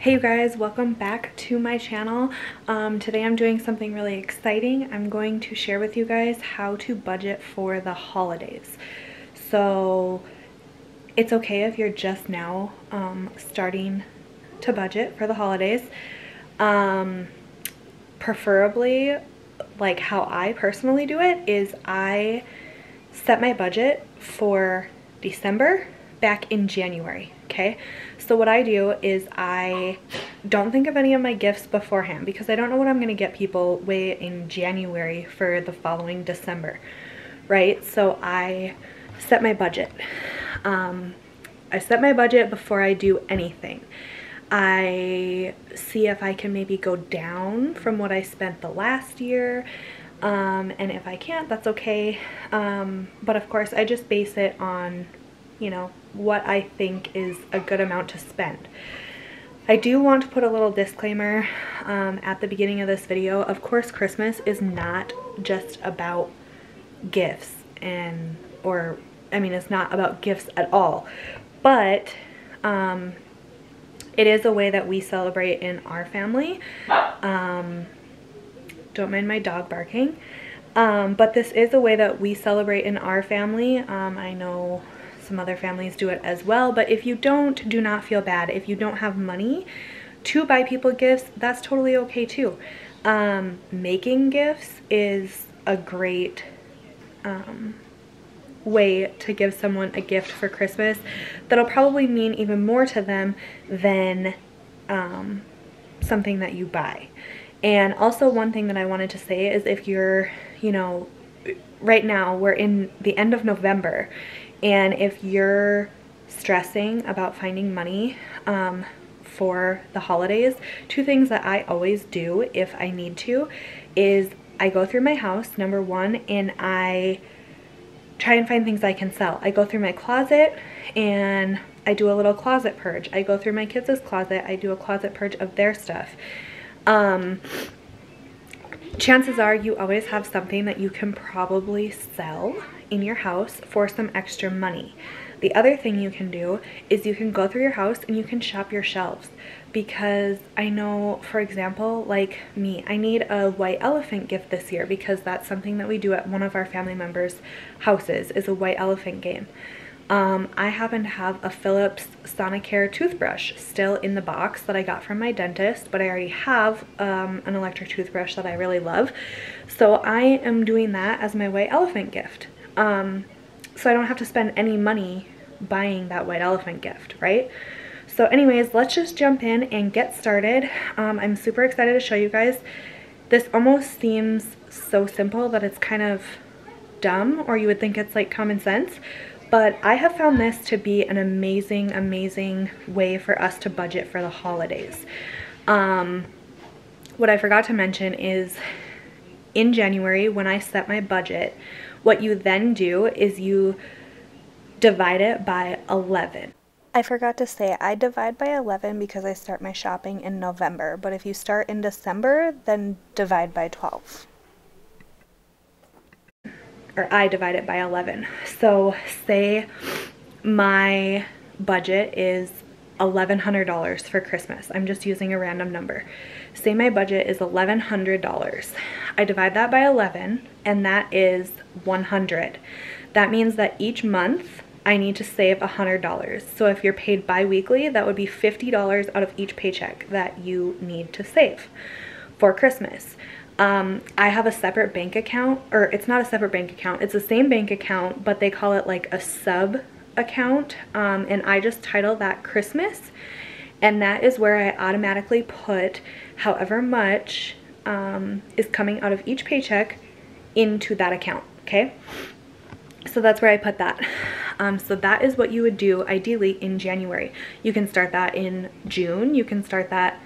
Hey you guys, welcome back to my channel. Today I'm doing something really exciting. I'm going to share with you guys how to budget for the holidays. So it's okay if you're just now starting to budget for the holidays. Preferably, like how I personally do it is I set my budget for December back in January, okay? So what I do is I don't think of any of my gifts beforehand because I don't know what I'm gonna get people way in January for the following December, right? So I set my budget. I set my budget before I do anything. I see if I can maybe go down from what I spent the last year. And if I can't, that's okay. But of course, I just base it on, you know, what I think is a good amount to spend. I do want to put a little disclaimer at the beginning of this video. Of course, Christmas is not just about gifts it's not about gifts at all, but it is a way that we celebrate in our family. Don't mind my dog barking. But this is a way that we celebrate in our family. I know some other families do it as well, but if you don't, do not feel bad. If you don't have money to buy people gifts, that's totally okay too. Making gifts is a great way to give someone a gift for Christmas that'll probably mean even more to them than something that you buy. And also, one thing that I wanted to say is if you're, you know, right now we're in the end of November, and if you're stressing about finding money for the holidays, two things that I always do if I need to is I go through my house, number one, and I try and find things I can sell. I go through my closet and I do a little closet purge. I go through my kids' closet, I do a closet purge of their stuff. Chances are you always have something that you can probably sell in your house for some extra money. The other thing you can do is you can go through your house and you can shop your shelves, because I know, for example, like me, I need a white elephant gift this year because that's something that we do at one of our family members' houses, is a white elephant game. I happen to have a Philips Sonicare toothbrush still in the box that I got from my dentist, but I already have an electric toothbrush that I really love. So I am doing that as my white elephant gift. So I don't have to spend any money buying that white elephant gift, right? So anyways, let's just jump in and get started. I'm super excited to show you guys. This almost seems so simple that it's kind of dumb, or you would think it's like common sense. But I have found this to be an amazing, amazing way for us to budget for the holidays. What I forgot to mention is in January, when I set my budget, what you then do is you divide it by 11. I forgot to say, I divide by 11 because I start my shopping in November, but if you start in December, then divide by 12. Or I divide it by 11. So say my budget is $1,100 for Christmas. I'm just using a random number. Say my budget is $1,100. I divide that by 11, and that is 100. That means that each month I need to save $100. So if you're paid bi-weekly, that would be $50 out of each paycheck that you need to save for Christmas. I have a separate bank account, or it's not a separate bank account, it's the same bank account, but they call it like a sub account, and I just title that Christmas, and that is where I automatically put however much is coming out of each paycheck into that account, okay? So that's where I put that. So that is what you would do ideally in January. You can start that in June, you can start that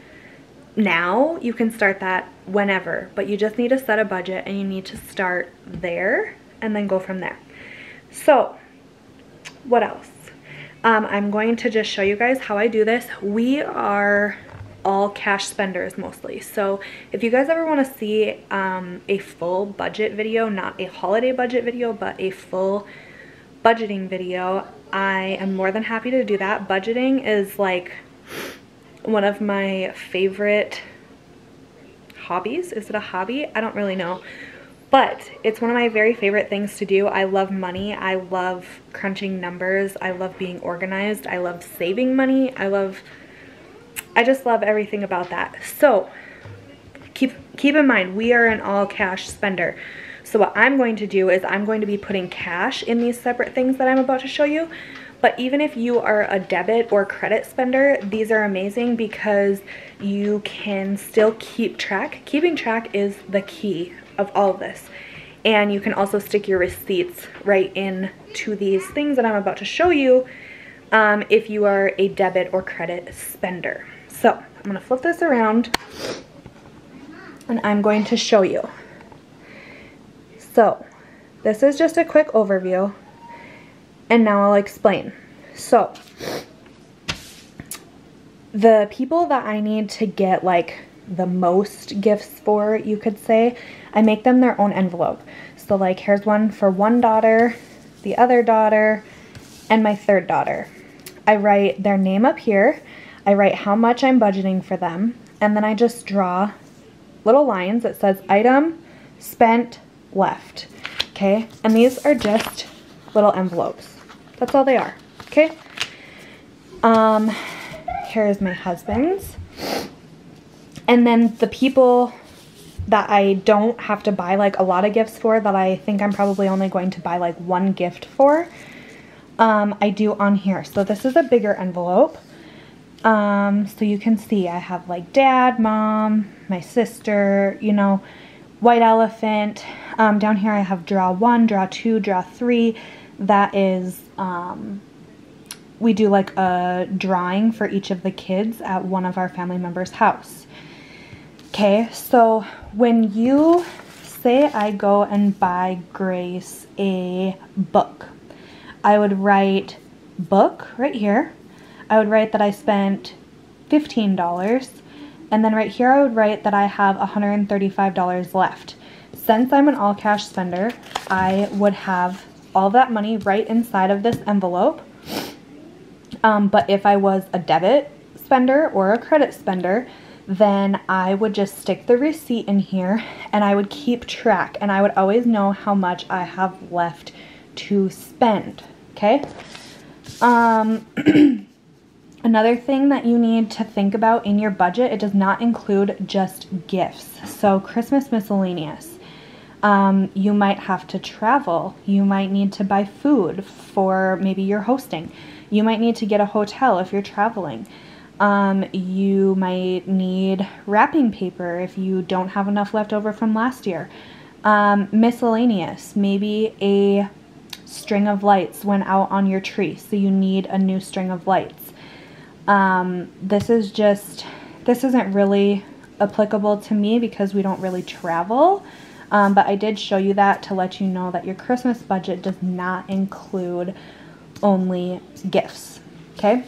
now, you can start that whenever, but you just need to set a budget and you need to start there and then go from there. So what else? I'm going to just show you guys how I do this. We are all cash spenders mostly. So if you guys ever want to see a full budget video, not a holiday budget video, but a full budgeting video, I am more than happy to do that. Budgeting is like one of my favorite hobbies. Is it a hobby? I don't really know. But it's one of my very favorite things to do. I love money. I love crunching numbers. I love being organized. I love saving money. I just love everything about that. So keep in mind, we are an all cash spender. So what I'm going to do is I'm going to be putting cash in these separate things that I'm about to show you. But even if you are a debit or credit spender, these are amazing because you can still keep track. Keeping track is the key of all of this. And you can also stick your receipts right into these things that I'm about to show you if you are a debit or credit spender. So I'm going to flip this around and I'm going to show you. So this is just a quick overview. And now I'll explain. So, the people that I need to get like the most gifts for, you could say, I make them their own envelope. So like here's one for one daughter, the other daughter, and my third daughter. I write their name up here. I write how much I'm budgeting for them. And then I just draw little lines that says item, spent, left. Okay, and these are just little envelopes. That's all they are, okay? Here's my husband's. And then the people that I don't have to buy like a lot of gifts for, that I think I'm probably only going to buy like one gift for, I do on here. So this is a bigger envelope. So you can see I have like dad, mom, my sister, you know, white elephant. Down here I have draw 1, draw 2, draw 3. That is, we do like a drawing for each of the kids at one of our family members' house. Okay, so when you say I go and buy Grace a book, I would write book right here. I would write that I spent $15, and then right here I would write that I have $135 left. Since I'm an all cash spender, I would have all that money right inside of this envelope. But if I was a debit spender or a credit spender, then I would just stick the receipt in here and I would keep track, and I would always know how much I have left to spend, okay? Another thing that you need to think about in your budget, it does not include just gifts. So Christmas miscellaneous. You might have to travel. You might need to buy food for maybe you're hosting. You might need to get a hotel if you're traveling. You might need wrapping paper if you don't have enough left over from last year. Miscellaneous, maybe a string of lights went out on your tree, so you need a new string of lights. This isn't really applicable to me because we don't really travel. But I did show you that to let you know that your Christmas budget does not include only gifts, okay?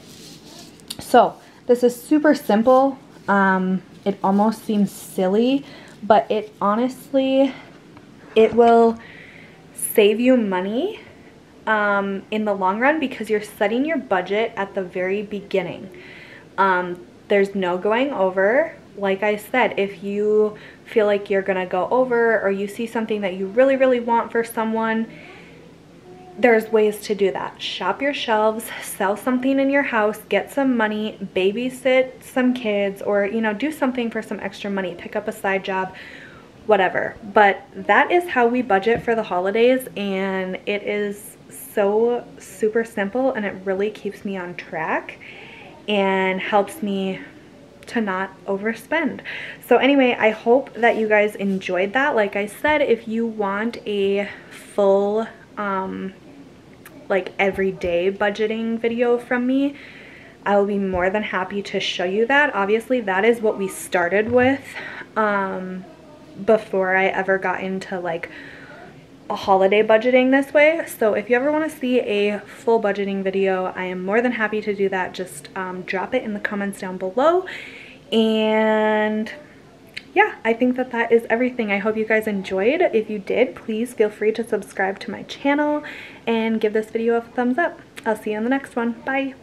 So this is super simple. It almost seems silly, but it honestly, it will save you money in the long run because you're setting your budget at the very beginning. There's no going over. Like I said, if you feel like you're gonna go over or you see something that you really, really want for someone, there's ways to do that. Shop your shelves, sell something in your house, get some money, babysit some kids, or, you know, do something for some extra money, pick up a side job, whatever. But that is how we budget for the holidays, and it is so super simple, and it really keeps me on track and helps me to not overspend. So anyway, I hope that you guys enjoyed that. Like I said, if you want a full like everyday budgeting video from me, I will be more than happy to show you that. Obviously that is what we started with before I ever got into like a holiday budgeting this way. So if you ever want to see a full budgeting video, I am more than happy to do that. Just drop it in the comments down below. And yeah, I think that that is everything. I hope you guys enjoyed. If you did, please feel free to subscribe to my channel and give this video a thumbs up. I'll see you on the next one. Bye.